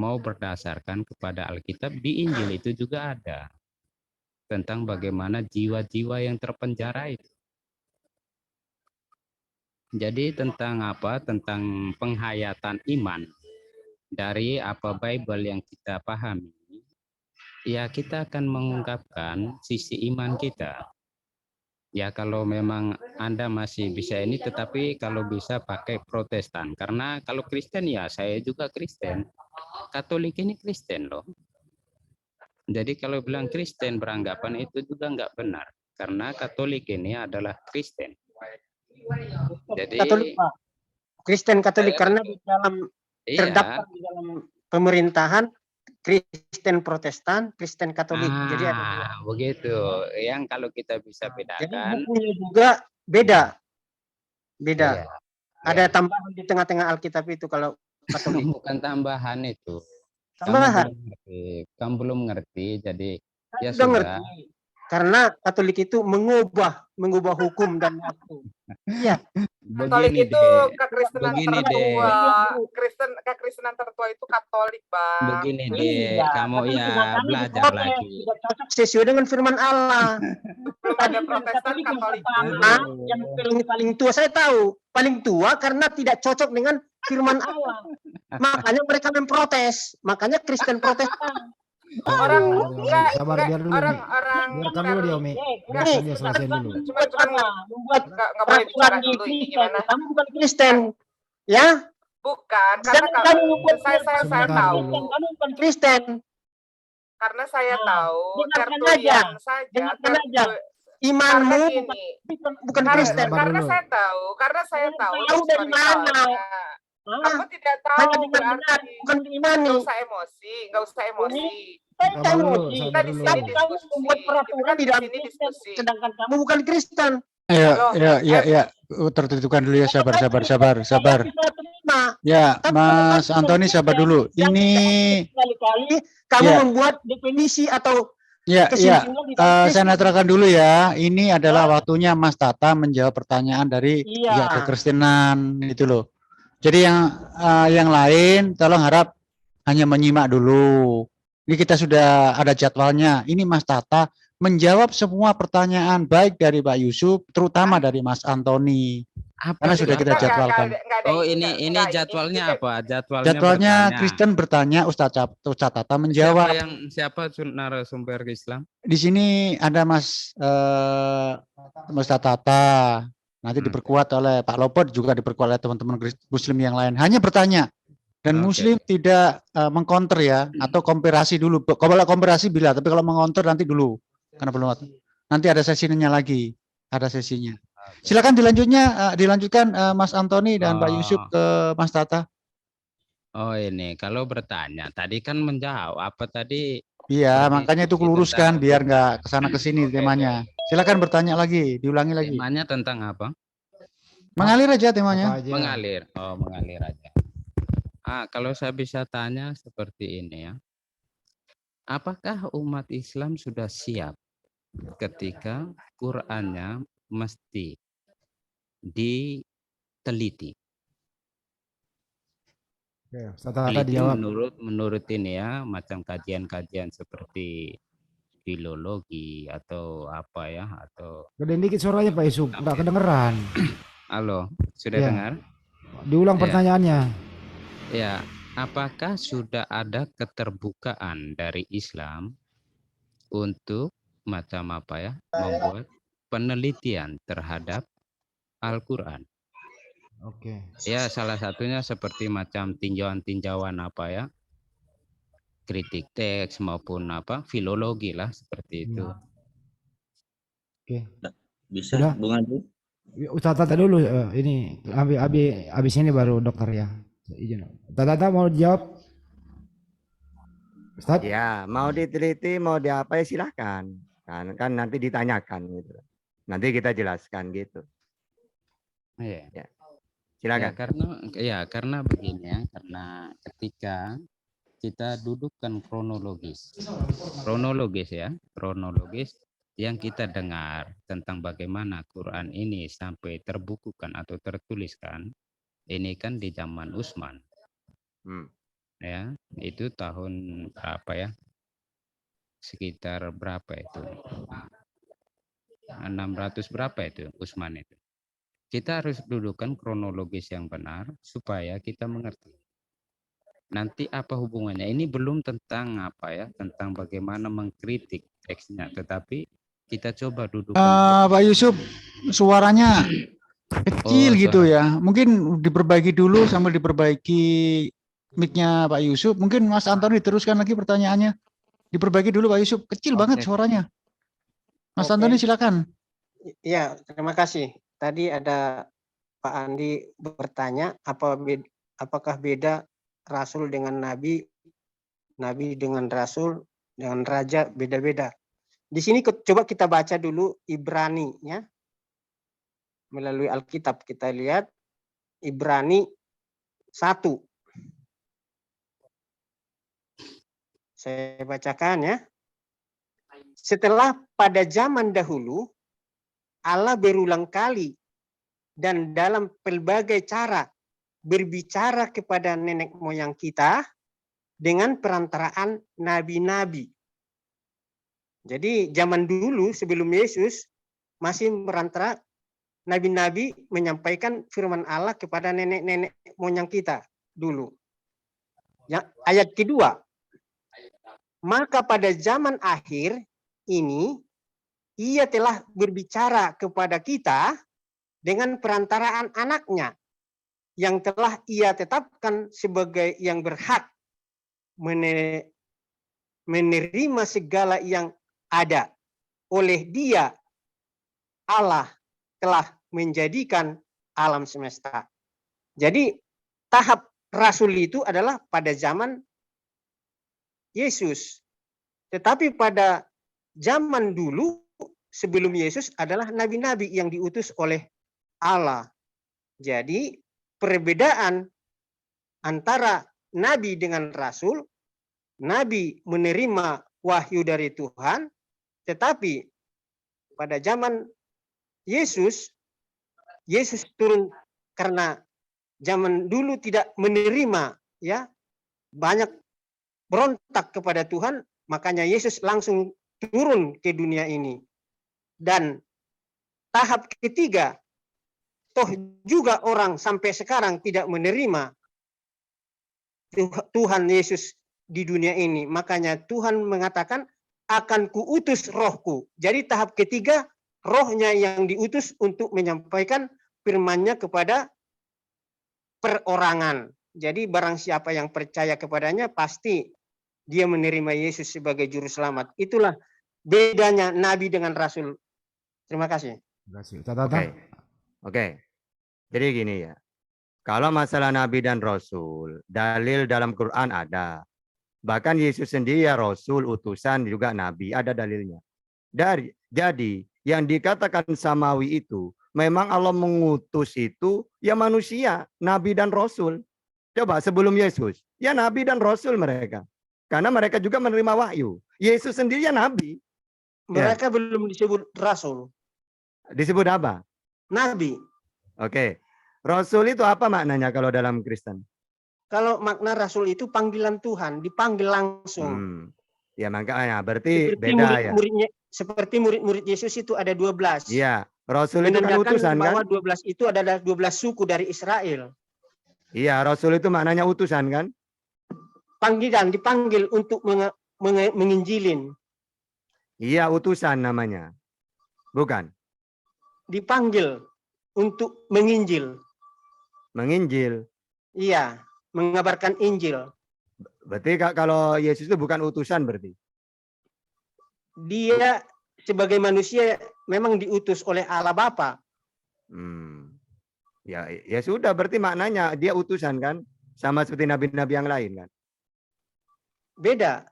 mau berdasarkan kepada Alkitab, di Injil itu juga ada tentang bagaimana jiwa-jiwa yang terpenjara itu. Jadi tentang apa? Tentang penghayatan iman dari apa Bible yang kita pahami. Ya, kita akan mengungkapkan sisi iman kita. Ya, kalau memang Anda masih bisa ini, tetapi kalau bisa pakai Protestan. Karena kalau Kristen, ya saya juga Kristen. Katolik ini Kristen loh. Jadi kalau bilang Kristen beranggapan itu juga nggak benar. Karena Katolik ini adalah Kristen. Jadi
Katolik, Pak. Kristen Katolik, karena di dalam terdaftar
iya,
di dalam pemerintahan Kristen Protestan, Kristen Katolik. Jadi ada dua.
begitu. Yang kalau kita bisa
Jadi
bedakan,
bukunya juga beda.
iya,
Ada tambahan di tengah-tengah Alkitab itu kalau Katolik.
bukan tambahan itu.
Tambahan.
Kamu belum ngerti. Jadi
Saya
ya
sudah
sudah.
ngerti. Karena Katolik itu mengubah hukum dan waktu. Iya.
Katolik
Begini
itu
deh.
kekristenan
Begini
tertua.
deh.
Kekristenan tertua itu Katolik, Bang.
Begini deh, kamu ya belajar lagi.
Tidak cocok sesuai dengan firman Allah.
Belum ada Protestan, Katolik.
Yang paling tua saya tahu, paling tua karena tidak cocok dengan firman Allah. Makanya mereka memprotes. Makanya Kristen Protestan.
Orang enggak,
Sabar, biar dulu, Mi.
orang
Biarkan dulu dia, Mi. Biarkan dia selesai dulu.
Membuat
nggak boleh bicara
peraturan di
dulu ini
Kristen.
gimana?
Kamu bukan Kristen, ya?
Bukan, karena
Jangan kamu membuat
saya
Sebentar
tahu.
dulu.
Kamu bukan Kristen.
Karena saya
Nah,
tahu
dengarkan
Tertullian saja.
Dengarkan aja.
Karena
Imanmu
gini,
bukan
Sabar,
Kristen.
sabar.
karena
dulu.
saya tahu
Tahu dari mana?
historicalnya. Kamu tidak tahu
Hanya dengar-dengar,
berarti
bukan diimani.
nggak usah emosi.
Saya
Sabar dulu,
emosi.
sabar
Kita di
dulu.
sini
Kamu
diskusi.
membuat peraturan di dalam
Kita di sini
Kristen,
diskusi.
sedangkan kamu bukan Kristen.
Loh,
Ya. Tertentukan dulu ya, sabar.
Saya bisa terima.
Ya,
Tapi
Mas
kalau
Antoni,
Kristen,
sabar dulu.
jangan
Ini,
sekali-kali kamu
Ya.
membuat definisi atau
ya,
kesimpulan di dalam
saya
Kristen.
netralkan dulu ya. Ini adalah waktunya Mas Tata menjawab pertanyaan dari
Iya.
pihak kekristenan itu loh. Jadi yang lain tolong harap hanya menyimak dulu. Ini kita sudah ada jadwalnya. Ini Mas Tata menjawab semua pertanyaan baik dari Pak Yusuf, terutama dari Mas Antoni. Karena sudah kita jadwalkan.
Oh, ini jadwalnya apa?
Jadwalnya
bertanya.
Kristen bertanya, Ustadz Tata menjawab.
Siapa narasumber Islam?
Di sini ada Mas Tata. Nanti diperkuat oleh Pak Lopot, juga diperkuat oleh teman-teman Muslim yang lain. Hanya bertanya. Dan
Oke.
Muslim tidak mengcounter ya, atau komparasi dulu. Kalau komparasi bila, tapi kalau mengonter nanti dulu. Karena belum nanti ada sesinya lagi, ada sesinya. Silakan dilanjutkan Mas Antoni dan Pak Yusuf ke Mas Tata.
Oh, ini kalau bertanya tadi kan menjawab apa tadi?
Iya,
Berdiskusi
makanya itu keluruskan
tentang-
biar nggak kesana kesini
Oke,
temanya. Silakan bertanya lagi, diulangi lagi.
Temanya tentang apa?
Mengalir aja temanya.
Apa aja.
Mengalir. Oh, mengalir aja. Kalau saya bisa tanya seperti ini ya. Apakah umat Islam sudah siap ketika Qur'annya mesti diteliti?
Oke, Tata
Teliti
dijawab.
menurut ini ya, macam kajian-kajian seperti filologi atau apa ya, atau
Gedein dikit suaranya Pak Yusuf, nggak kedengeran.
halo, sudah
Ya.
dengar?
Diulang
Ya.
pertanyaannya.
Ya, apakah sudah ada keterbukaan dari Islam untuk macam apa ya, membuat penelitian terhadap Al-Quran?
Oke.
Ya, salah satunya seperti macam tinjauan-tinjauan apa ya, kritik teks maupun apa, filologi lah seperti itu.
Oke.
Bisa,
Udah.
Bung Andri?
Ustadz Tata dulu, ini habis ini baru dokter ya. Izin. Tata mau jawab? Ustaz?
Ya, mau diteliti, mau diapa ya silahkan. Kan nanti ditanyakan gitu. Nanti kita jelaskan gitu.
Iya.
Ya,
Ya,
silakan.
karena begini ya, karena ketika kita dudukkan kronologis yang kita dengar tentang bagaimana Quran ini sampai terbukukan atau tertuliskan, ini kan di zaman Utsman, ya, itu tahun berapa ya? Sekitar berapa itu? 600 berapa itu Utsman itu? Kita harus dudukkan kronologis yang benar supaya kita mengerti. Nanti apa hubungannya? Ini belum tentang apa ya, tentang bagaimana mengkritik teksnya, tetapi kita coba dudukkan.
Pak Yusuf, suaranya kecil gitu
sorry.
ya. Mungkin diperbaiki dulu sambil diperbaiki mic-nya Pak Yusuf. Mungkin Mas Antoni teruskan lagi pertanyaannya. Diperbaiki dulu Pak Yusuf. Kecil banget suaranya. Mas Antoni silakan.
Ya, terima kasih. Tadi ada Pak Andi bertanya apakah beda rasul dengan nabi, nabi dengan rasul, dengan raja beda-beda. Di sini coba kita baca dulu Ibrani ya. Melalui Alkitab kita lihat Ibrani 1. Saya bacakan ya. Setelah pada zaman dahulu Allah berulang kali dan dalam pelbagai cara berbicara kepada nenek moyang kita dengan perantaraan nabi-nabi. Jadi zaman dulu sebelum Yesus masih merantara nabi-nabi menyampaikan firman Allah kepada nenek-nenek moyang kita dulu. Ya, ayat kedua. Maka pada zaman akhir ini ia telah berbicara kepada kita dengan perantaraan anaknya yang telah ia tetapkan sebagai yang berhak menerima segala yang ada. Oleh dia Allah telah menjadikan alam semesta. Jadi tahap rasul itu adalah pada zaman Yesus. Tetapi pada zaman dulu sebelum Yesus adalah nabi-nabi yang diutus oleh Allah. Jadi perbedaan antara nabi dengan rasul, nabi menerima wahyu dari Tuhan, tetapi pada zaman Yesus turun karena zaman dulu tidak menerima ya, banyak berontak kepada Tuhan, makanya Yesus langsung turun ke dunia ini. Dan tahap ketiga, toh juga orang sampai sekarang tidak menerima Tuhan Yesus di dunia ini. Makanya Tuhan mengatakan, akan kuutus rohku. Jadi tahap ketiga, rohnya yang diutus untuk menyampaikan firman-Nya kepada perorangan. Jadi barang siapa yang percaya kepadanya, pasti dia menerima Yesus sebagai juru selamat. Itulah bedanya nabi dengan rasul. Terima kasih.
Oke. Jadi gini ya. Kalau masalah nabi dan rasul, dalil dalam Quran ada. Bahkan Yesus sendiri ya rasul, utusan, juga nabi, ada dalilnya. Jadi yang dikatakan samawi itu memang Allah mengutus itu ya manusia, nabi dan rasul. Coba sebelum Yesus, ya nabi dan rasul mereka. Karena mereka juga menerima wahyu. Yesus sendiri ya nabi.
Mereka belum disebut rasul.
Disebut apa?
Nabi.
Oke. Rasul itu apa maknanya kalau dalam Kristen?
Kalau makna rasul itu panggilan Tuhan, dipanggil langsung.
Ya makanya berarti beda ya.
Seperti murid-murid Yesus itu ada 12.
Iya, rasul itu kan utusan
bahwa
kan?
12 itu adalah 12 suku dari Israel.
Iya, rasul itu maknanya utusan kan?
Panggilan, dipanggil untuk menginjilin.
Iya, utusan namanya. Bukan?
Dipanggil untuk menginjil.
Menginjil?
Iya, mengabarkan Injil.
Berarti kalau Yesus itu bukan utusan berarti?
Dia sebagai manusia memang diutus oleh Allah Bapa.
Ya sudah, berarti maknanya dia utusan kan? Sama seperti nabi-nabi yang lain kan?
Beda.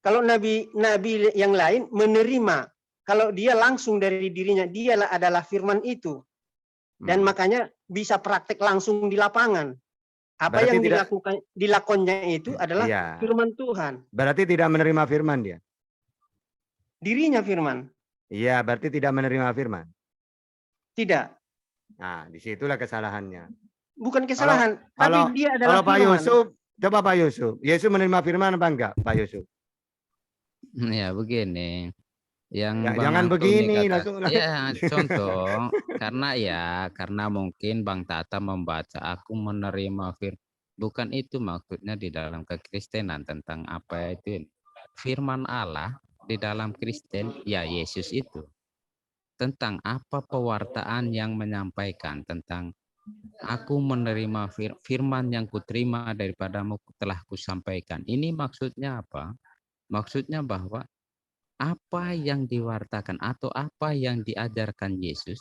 Kalau nabi yang lain menerima, kalau dia langsung dari dirinya, dia adalah firman itu. Dan makanya bisa praktek langsung di lapangan. Apa
Berarti
yang
tidak-
dilakonnya itu adalah
Iya.
firman Tuhan.
Berarti tidak menerima firman dia.
Dirinya firman.
Iya, berarti tidak menerima firman.
Tidak.
Nah, disitulah kesalahannya.
Bukan kesalahan.
Kalau
tapi dia adalah
Pak
firman.
Yusuf, coba Pak Yusuf. Yesus menerima firman apa enggak, Pak Yusuf?
Ya begini, yang
Ya,
Bang
jangan
Antoni
begini,
kata-
langsung.
ya contoh, karena mungkin Bang Tata membaca aku menerima firman, bukan itu maksudnya di dalam kekristenan tentang apa itu firman Allah di dalam Kristen, ya Yesus itu tentang apa pewartaan yang menyampaikan tentang aku menerima firman yang kuterima daripadamu telah kusampaikan. Ini maksudnya apa? Maksudnya bahwa apa yang diwartakan atau apa yang diajarkan Yesus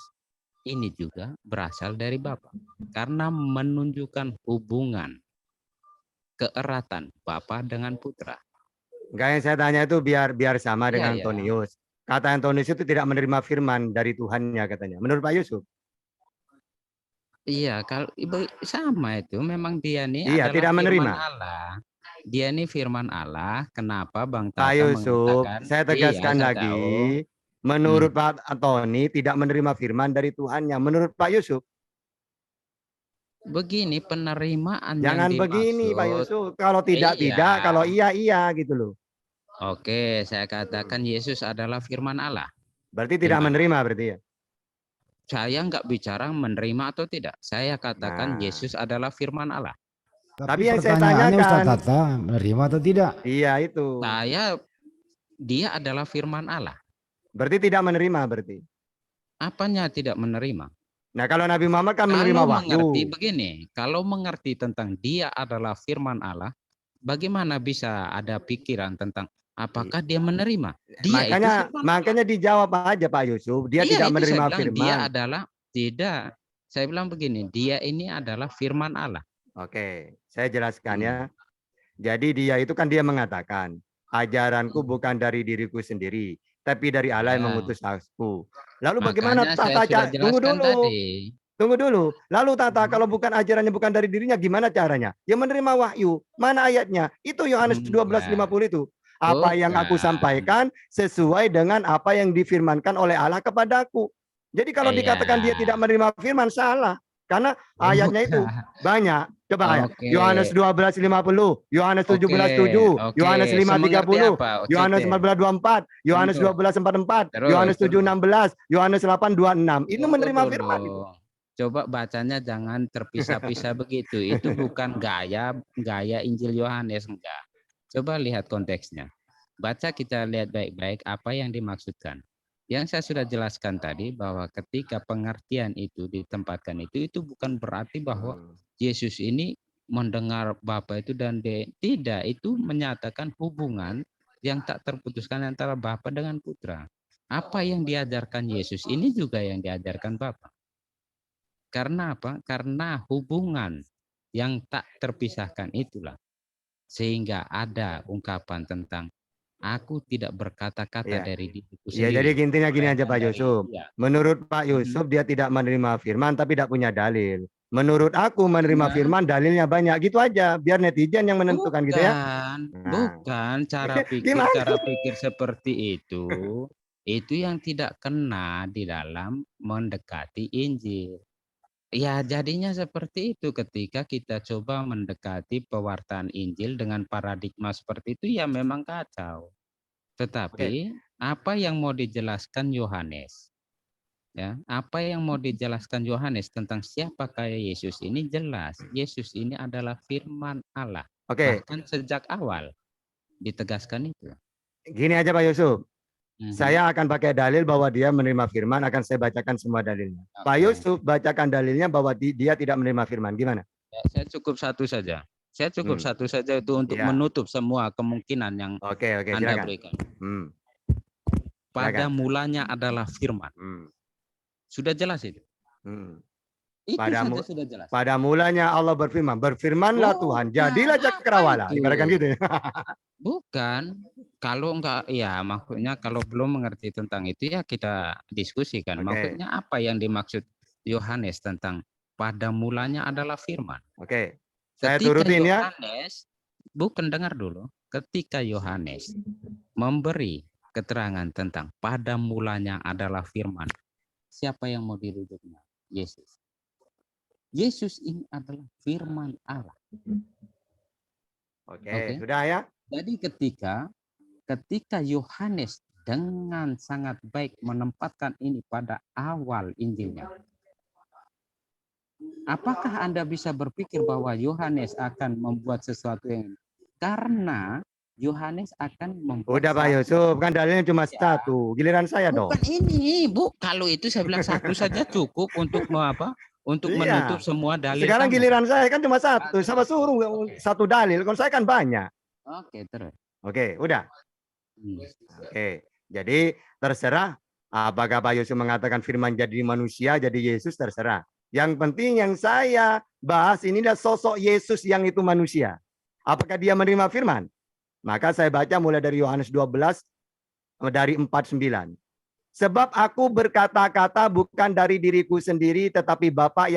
ini juga berasal dari Bapa. Karena menunjukkan hubungan keeratan Bapa dengan Putra.
Enggak, yang saya tanya itu biar sama
Iya,
dengan
iya.
Antonius. Kata Antonius itu tidak menerima firman dari Tuhannya katanya. Menurut Pak Yusuf?
Iya, kalau sama itu memang dia nih
Iya,
adalah
tidak
firman
menerima.
Allah. Dia nih firman Allah. Kenapa Bang
Pak
Tata
Yusuf,
mengatakan?
saya
Iya,
tegaskan
saya
lagi.
tahu.
Menurut Pak Antoni tidak menerima firman dari Tuhannya. Menurut Pak Yusuf?
Begini penerimaan
Jangan
yang
begini Pak
dimaksud.
Yusuf. Kalau tidak,
Iya.
tidak. Kalau iya, iya gitu loh.
Oke, saya katakan Yesus adalah firman Allah.
Berarti tidak
Gimana?
menerima berarti ya?
Saya nggak bicara menerima atau tidak. Saya katakan
Nah.
Yesus adalah firman Allah.
Tapi yang saya
pertanyaannya Ustaz
tanyakan-
Tata, menerima atau tidak?
Iya itu.
Dia adalah firman Allah.
Berarti tidak menerima berarti.
Apanya tidak menerima?
Nah kalau Nabi Muhammad kan menerima
Kalau
wahyu.
mengerti begini, kalau mengerti tentang dia adalah firman Allah, bagaimana bisa ada pikiran tentang apakah dia menerima? Dia itu firman Allah.
Makanya dijawab aja Pak Yusuf. Dia
Iya,
tidak
itu saya
menerima
bilang,
firman.
Dia adalah tidak. Saya bilang begini, dia ini adalah firman Allah.
Oke, saya jelaskan ya. Jadi dia itu kan dia mengatakan, ajaranku bukan dari diriku sendiri, tapi dari Allah yang
Ya.
mengutus aku. Lalu
Makanya
bagaimana
saya
Tata?
sudah
Tunggu
jelaskan
dulu.
tadi.
Tunggu dulu. Lalu Tata, kalau bukan ajarannya bukan dari dirinya, gimana caranya? Ya menerima wahyu. Mana ayatnya? Itu Yohanes 12:50 itu. Apa yang aku
Bukan.
sampaikan sesuai dengan apa yang difirmankan oleh Allah kepadaku. Jadi kalau
Iya.
dikatakan dia tidak menerima firman, salah. Karena ayatnya itu banyak. Coba ayat.
Oke.
Yohanes 12:50, Yohanes 17:7,
Oke.
Yohanes
Semengerti
5:30,
apa?
Yohanes
Oke.
14:24, Yohanes
Contoh.
12:44,
Terus,
Yohanes 7:16, Yohanes 8:26. Itu
Tunggu
menerima
dulu.
firman itu.
Coba bacanya jangan terpisah-pisah begitu. Itu bukan gaya Injil Yohanes, enggak. Coba lihat konteksnya. Baca, kita lihat baik-baik apa yang dimaksudkan. Yang saya sudah jelaskan tadi bahwa ketika pengertian itu ditempatkan itu bukan berarti bahwa Yesus ini mendengar Bapa itu dan tidak, itu menyatakan hubungan yang tak terputuskan antara Bapa dengan Putra. Apa yang diajarkan Yesus ini juga yang diajarkan Bapa. Karena apa? Karena hubungan yang tak terpisahkan itulah sehingga ada ungkapan tentang aku tidak berkata-kata
Iya.
dari diriku
Ya,
sendiri.
jadi intinya gini aja Pak
Dari-
Yusuf.
iya.
Menurut Pak Yusuf dia tidak menerima firman tapi tidak punya dalil. Menurut aku menerima
Nah.
firman dalilnya banyak. Gitu aja. Biar netizen yang menentukan gitu ya.
Bukan cara
Gimana?
pikir seperti itu yang tidak kena di dalam mendekati Injil. Ya jadinya seperti itu ketika kita coba mendekati pewartaan Injil dengan paradigma seperti itu ya memang kacau. Tetapi apa yang mau dijelaskan Yohanes? Ya, apa yang mau dijelaskan Yohanes tentang siapakah Yesus ini jelas. Yesus ini adalah firman Allah.
Oke,
Bahkan sejak awal ditegaskan itu.
gini aja Pak Yusuf.
Mhm.
Saya akan pakai dalil bahwa dia menerima firman, akan saya bacakan semua dalilnya. Pak
Oke.
Yusuf bacakan dalilnya bahwa dia tidak menerima firman. Gimana?
Ya, saya cukup satu saja. Saya cukup satu saja itu untuk
Ya.
menutup semua kemungkinan yang
Oke,
Anda
silakan.
berikan.
Hmm,
Pada
silakan.
mulanya adalah firman.
hmm,
Sudah jelas itu.
hmm.
Itu
Pada
saja sudah jelas.
Pada mulanya Allah berfirman, berfirmanlah Tuhan, jadilah cakrawala.
itu?
Ibaratkan gitu ya.
Bukan. Kalau enggak, ya maksudnya kalau belum mengerti tentang itu ya kita diskusikan.
Oke.
Maksudnya apa yang dimaksud Yohanes tentang pada mulanya adalah firman.
Oke, saya
Ketika
turutin ya.
Yohanes, bukan dengar dulu. Ketika Yohanes memberi keterangan tentang pada mulanya adalah firman. Siapa yang mau dirujuknya? Yesus. Yesus ini adalah firman Allah.
Oke, sudah ya.
Jadi ketika Yohanes dengan sangat baik menempatkan ini pada awal Injilnya. Apakah Anda bisa berpikir bahwa Yohanes akan membuat sesuatu yang karena Yohanes akan membuat
Udah Pak Yusuf, kan dalilnya cuma satu. Giliran saya dong.
bukan ini, Bu. Kalau itu saya bilang satu saja cukup untuk apa? Untuk
Iya.
menutup semua dalil.
Sekarang
kamu.
giliran saya kan cuma satu. Sama suruh satu dalil. Kalau saya kan banyak.
Oke, terus.
Oke, udah.
Hmm.
Oke, jadi terserah apakah Pak Yusuf mengatakan firman jadi manusia, jadi Yesus, terserah. Yang penting yang saya bahas ini adalah sosok Yesus yang itu manusia. Apakah dia menerima firman? Maka saya baca mulai dari Yohanes 12 dari 49. Sebab aku berkata-kata bukan dari diriku sendiri, tetapi Bapa yang